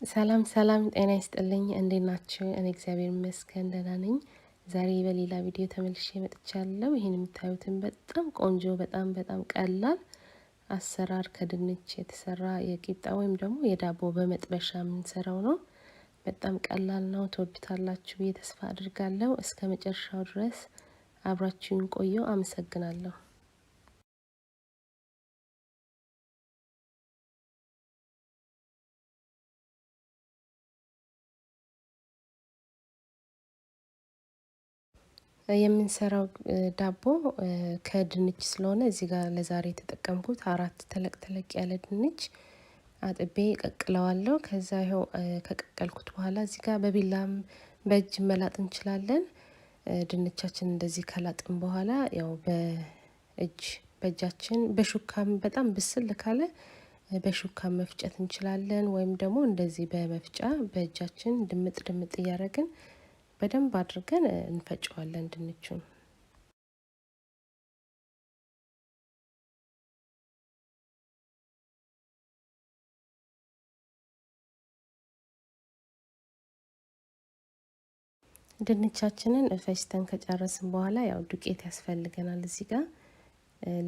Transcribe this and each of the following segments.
ሰላም ሰላም ጤና ይስጥልኝ እንዴት ናችሁ? እኔ እግዚአብሔር ይመስገን ደህና ነኝ። ዛሬ በሌላ ቪዲዮ ተመልሼ መጥቻለሁ። ይሄን የምታዩትን በጣም ቆንጆ በጣም ቀላል አሰራር ከድንች የተሰራ የቂጣ ወይም ደግሞ የዳቦ በመጥበሻ የምንሰራው ነው። በጣም ቀላል ነው። ትወዱታላችሁ ብዬ ተስፋ አድርጋለሁ። እስከ መጨረሻው ድረስ አብራችሁን ቆዩ። አመሰግናለሁ። የምንሰራው ዳቦ ከድንች ስለሆነ እዚህ ጋር ለዛሬ የተጠቀምኩት 4 ተለቅ ተለቅ ያለ ድንች አጥቤ ቀቅለዋለሁ። ከዛ ይኸው ከቀቀልኩት በኋላ እዚህ ጋር በቢላም በእጅ መላጥ እንችላለን። ድንቻችን እንደዚህ ከላጥን በኋላ ያው በእጃችን በሹካም በጣም ብስል ካለ በሹካም መፍጨት እንችላለን። ወይም ደግሞ እንደዚህ በመፍጫ በእጃችን ድምጥ ድምጥ እያደረግን በደንብ አድርገን እንፈጨዋለን ድንቹን። ድንቻችንን ፈጭተን ከጨረስን በኋላ ያው ዱቄት ያስፈልገናል። እዚህ ጋር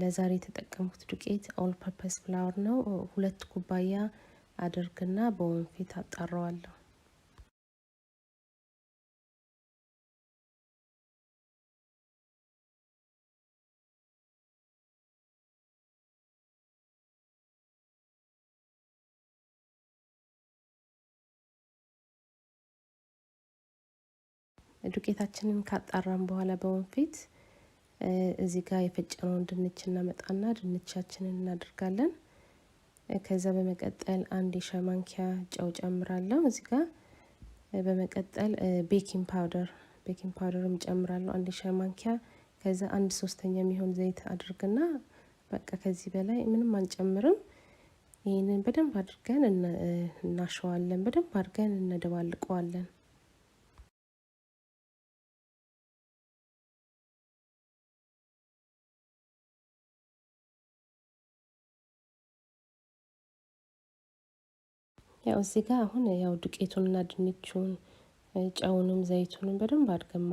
ለዛሬ የተጠቀምኩት ዱቄት ኦል ፐርፐስ ፍላወር ነው። 2 ኩባያ አድርግና በወንፊት አጣራዋለሁ። ዱቄታችንን ካጣራን በኋላ በወንፊት እዚህ ጋር የፈጨነውን ድንች እናመጣና ድንቻችንን እናደርጋለን። ከዛ በመቀጠል 1 የሻይ ማንኪያ ጨው ጨምራለሁ። እዚህ ጋር በመቀጠል ቤኪንግ ፓውደርም ጨምራለሁ 1 የሻይ ማንኪያ። ከዛ 1/3 የሚሆን ዘይት አድርግና በቃ ከዚህ በላይ ምንም አንጨምርም። ይህንን በደንብ አድርገን እናሸዋለን። በደንብ አድርገን እንደባልቀዋለን። ያው እዚህ ጋር አሁን ያው ዱቄቱንና ድንቹን ጨውንም ዘይቱንም በደንብ አድርገን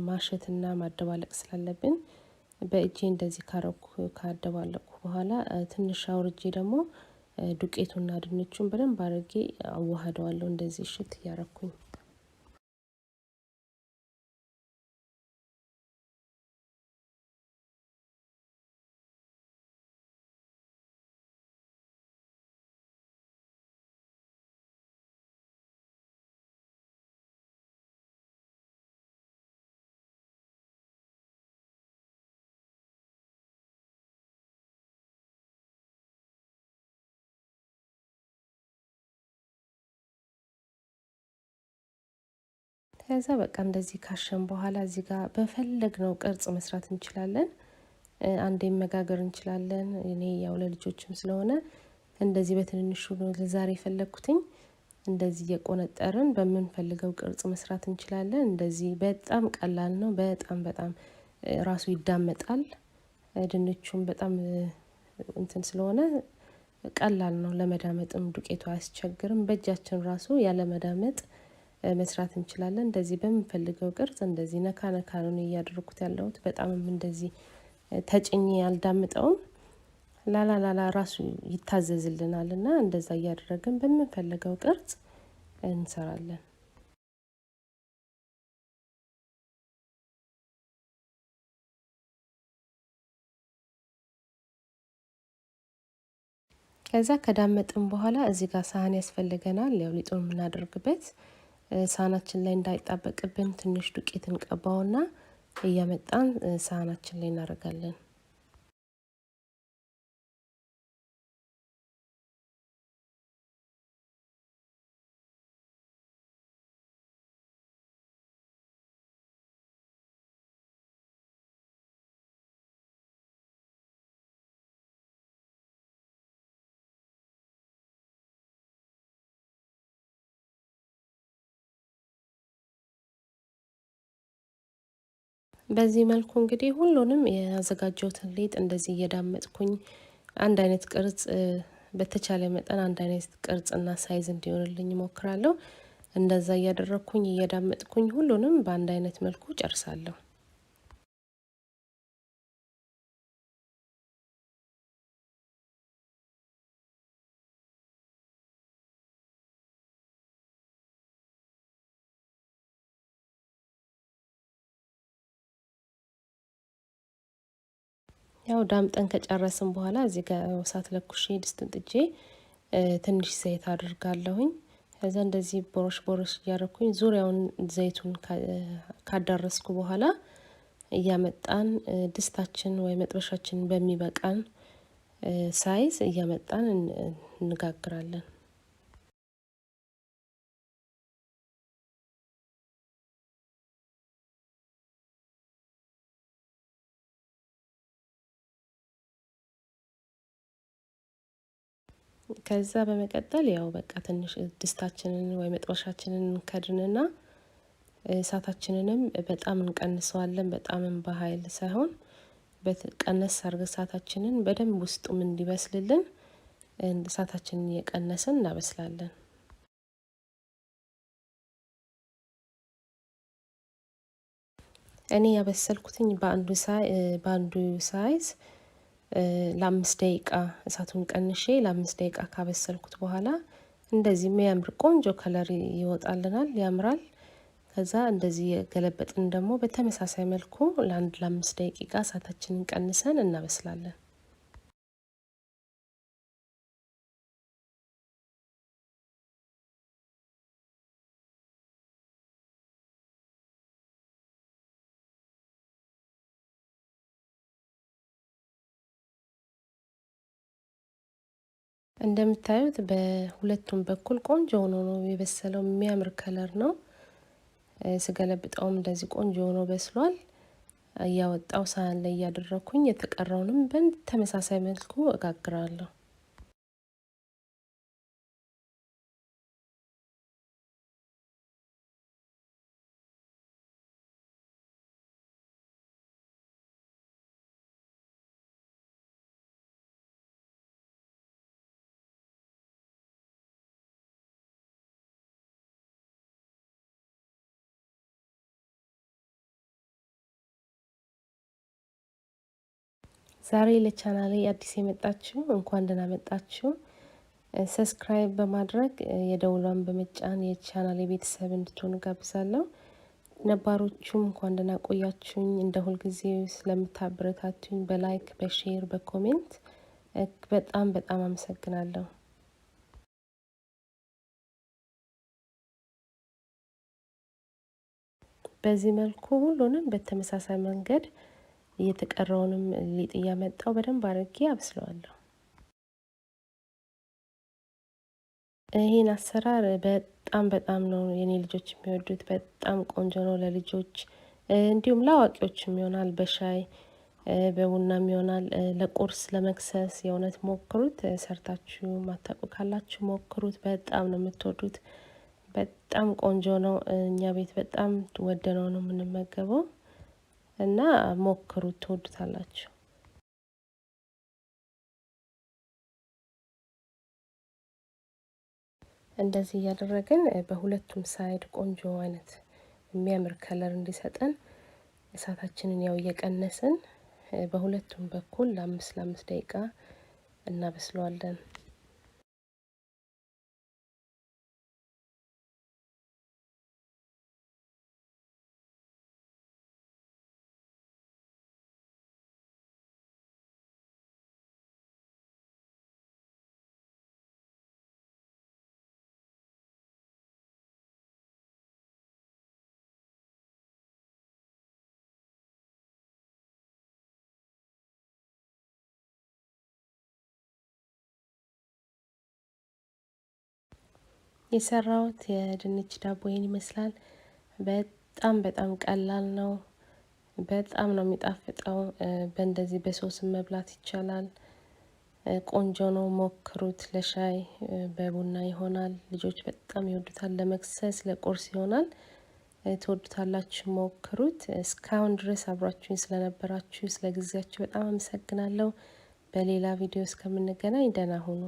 ማሸትና ማደባለቅ ስላለብን በእጄ እንደዚህ ካደባለቅኩ በኋላ ትንሽ አውርጄ ደግሞ ዱቄቱና ድንቹን በደንብ አድርጌ አዋህደዋለሁ። እንደዚህ እሽት እያረኩኝ ከዛ በቃ እንደዚህ ካሸን በኋላ እዚህ ጋር በፈለግነው ቅርጽ መስራት እንችላለን። አንዴም መጋገር እንችላለን። እኔ ያው ለልጆችም ስለሆነ እንደዚህ በትንንሹ ነው ለዛሬ የፈለኩትኝ። እንደዚህ እየቆነጠርን በምንፈልገው ቅርጽ መስራት እንችላለን። እንደዚህ በጣም ቀላል ነው። በጣም ራሱ ይዳመጣል። ድንቹም በጣም እንትን ስለሆነ ቀላል ነው ለመዳመጥም ዱቄቱ አያስቸግርም። በእጃችን ራሱ ያለ መዳመጥ መስራት እንችላለን። እንደዚህ በምንፈልገው ቅርጽ እንደዚህ ነካ ነካ ነው እያደረኩት ያለሁት። በጣምም እንደዚህ ተጭኜ አልዳምጠውም። ላላ ራሱ ይታዘዝልናል እና እንደዛ እያደረግን በምንፈልገው ቅርጽ እንሰራለን። ከዛ ከዳመጥን በኋላ እዚህ ጋር ሳህን ያስፈልገናል። ያው ሊጡን የምናደርግበት ሳህናችን ላይ እንዳይጣበቅብን ትንሽ ዱቄት እንቀባውና እያመጣን ሳህናችን ላይ እናደርጋለን። በዚህ መልኩ እንግዲህ ሁሉንም ያዘጋጀሁትን ሊጥ እንደዚህ እየዳመጥኩኝ አንድ አይነት ቅርጽ በተቻለ መጠን አንድ አይነት ቅርጽና ሳይዝ እንዲሆንልኝ እሞክራለሁ። እንደዛ እያደረኩኝ እየዳመጥኩኝ ሁሉንም በአንድ አይነት መልኩ ጨርሳለሁ። ያው ዳምጠን ከጨረስን በኋላ እዚህ ጋር እሳት ለኩሼ ድስቱን ጥጄ ትንሽ ዘይት አድርጋለሁኝ። ከዛ እንደዚህ ቦሮሽ እያደረኩኝ ዙሪያውን ዘይቱን ካዳረስኩ በኋላ እያመጣን ድስታችን ወይ መጥበሻችን በሚበቃን ሳይዝ እያመጣን እንጋግራለን። ከዛ በመቀጠል ያው በቃ ትንሽ ድስታችንን ወይ መጥበሻችንን እንከድንና እሳታችንንም በጣም እንቀንሰዋለን። በጣምም በሃይል ሳይሆን በቀነስ አድርገን እሳታችንን በደንብ ውስጡም እንዲበስልልን እሳታችንን እየቀነስን እናበስላለን። እኔ ያበሰልኩትኝ በአንዱ ሳይዝ ለአምስት ደቂቃ እሳቱን ቀንሼ ለአምስት ደቂቃ ካበሰልኩት በኋላ እንደዚህ የሚያምር ቆንጆ ከለር ይወጣልናል፣ ያምራል። ከዛ እንደዚህ የገለበጥን ደግሞ በተመሳሳይ መልኩ ለአምስት ደቂቃ እሳታችንን ቀንሰን እናበስላለን። እንደምታዩት በሁለቱም በኩል ቆንጆ ሆኖ ነው የበሰለው። የሚያምር ከለር ነው። ስገለብጠውም እንደዚህ ቆንጆ ሆኖ በስሏል። እያወጣው ሳህን ላይ እያደረኩኝ የተቀረውንም በተመሳሳይ መልኩ እጋግራለሁ። ዛሬ ለቻናሌ አዲስ የመጣችሁ እንኳን ደህና መጣችሁ። ሰብስክራይብ በማድረግ የደውሏን በመጫን የቻናሌ ቤተሰብ እንድትሆኑ ጋብዛለሁ። ነባሮቹም እንኳን ደህና ቆያችሁኝ። እንደ ሁልጊዜው ስለምታበረታቱኝ በላይክ በሼር በኮሜንት በጣም በጣም አመሰግናለሁ። በዚህ መልኩ ሁሉንም በተመሳሳይ መንገድ የተቀረውንም ሊጥ እያመጣው በደንብ አድርጌ አብስለዋለሁ። ይሄን አሰራር በጣም ነው የኔ ልጆች የሚወዱት። በጣም ቆንጆ ነው ለልጆች እንዲሁም ለአዋቂዎችም ይሆናል። በሻይ በቡናም ይሆናል። ለቁርስ ለመክሰስ የእውነት ሞክሩት። ሰርታችሁ ማታውቁ ካላችሁ ሞክሩት። በጣም ነው የምትወዱት። በጣም ቆንጆ ነው። እኛ ቤት በጣም ወደነው ነው የምንመገበው እና ሞክሩት፣ ትወዱታላችሁ። እንደዚህ እያደረግን በሁለቱም ሳይድ ቆንጆ አይነት የሚያምር ከለር እንዲሰጠን እሳታችንን ያው እየቀነስን በሁለቱም በኩል ለአምስት ደቂቃ እናበስለዋለን። የሰራሁት የድንች ዳቦ ይሄን ይመስላል። በጣም ቀላል ነው። በጣም ነው የሚጣፍጠው። በእንደዚህ በሶስም መብላት ይቻላል። ቆንጆ ነው፣ ሞክሩት። ለሻይ በቡና ይሆናል። ልጆች በጣም ይወዱታል። ለመክሰስ ለቁርስ ይሆናል። ትወዱታላችሁ፣ ሞክሩት። እስካሁን ድረስ አብራችሁኝ ስለነበራችሁ ስለ ጊዜያችሁ በጣም አመሰግናለሁ። በሌላ ቪዲዮ እስከምንገናኝ ደህና ሁኑ።